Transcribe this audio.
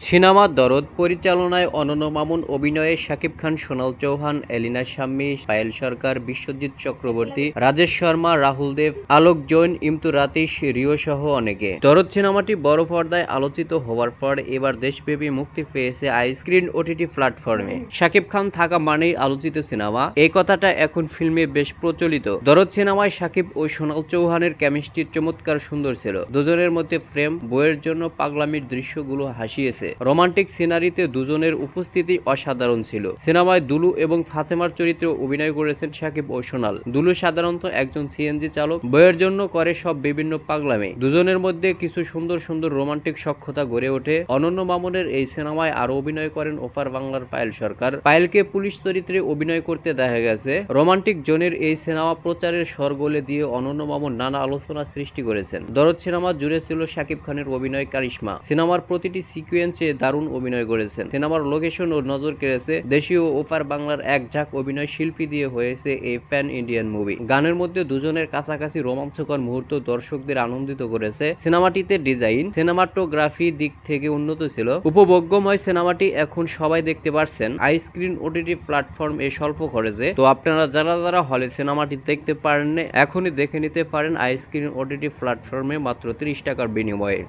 Cinema দরদ পরিচালনায় অনন্য মামুন, অভিনয়ে শাকিব খান, সোনাল চৌহান, এলিনা শাম্মী, পায়েল সরকার, বিশ্বজিৎ চক্রবর্তী, রাজেশ শর্মা, রাহুল দেব, আলোক জৈন, ইমতু রাতিশ, রিও সহ অনেকে। দরদ সিনেমাটি বড় পর্দায় আলোচিত হওয়ার পর এবার দেশব্যাপী মুক্তি পেয়েছে আইস্ক্রিন ওটিটি প্ল্যাটফর্মে। শাকিব খান থাকা মানেই আলোচিত সিনেমা, এই কথাটা এখন ফিল্মে বেশ প্রচলিত। দরদ সিনেমায় শাকিব ও সোনাল চৌহানের কেমিস্ট্রি চমৎকার সুন্দর ছিল। দুজনের মধ্যে প্রেম, বইয়ের জন্য পাগলামির দৃশ্যগুলো হাসিয়েছে। রোমান্টিক সিনারিতে দুজনের উপস্থিতি অসাধারণ ছিল। সিনেমায় দুলু এবং ফাতেমার চরিত্রে অভিনয় করেছেন শাকিব ও সোনাল। দুলু সাধারণত একজন সিএনজি চালক, বইয়ের জন্য করে সব বিভিন্ন পাগলামি। দুজনের মধ্যে কিছু সুন্দর সুন্দর রোমান্টিক সখ্যতা গড়ে ওঠে। অনন্য মামুনের এই সিনেমায় আরো অভিনয় করেন ওপার বাংলার পায়েল সরকার। পায়েলকে পুলিশ চরিত্রে অভিনয় করতে দেখা গেছে। রোমান্টিক জোনের এই সিনেমা প্রচারের সরগোলে দিয়ে অনন্য মামুন নানা আলোচনা সৃষ্টি করেছেন। দরদ সিনেমা জুড়ে ছিল শাকিব খানের অভিনয় কারিশমা। সিনেমার প্রতিটি সিকুয়েন্স দারুণ অভিনয় করেছেন। সিনেমার লোকেশন ও নজর কেড়েছে। দেশীয় ও ওপার বাংলার এক ঝাঁক অভিনয় শিল্পী দিয়ে হয়েছে এই প্যান ইন্ডিয়ান মুভি। গানের মধ্যে দুজনের কাছাকাছি রোমাঞ্চকর মুহূর্ত দর্শকদের আনন্দিত করেছে। সিনেমাটিতে ডিজাইন, সিনেমাটোগ্রাফি দিক থেকে উন্নত ছিল। উপভোগ্যময় সিনেমাটি এখন সবাই দেখতে পারছেন আইস্ক্রিন ওটিটি প্ল্যাটফর্ম এ স্বল্প খরচে। তো আপনারা যারা হলে সিনেমাটি দেখতে পারেন, এখনই দেখে নিতে পারেন আইস্ক্রিন ওটিটি প্ল্যাটফর্মে মাত্র 30 টাকার বিনিময়ে।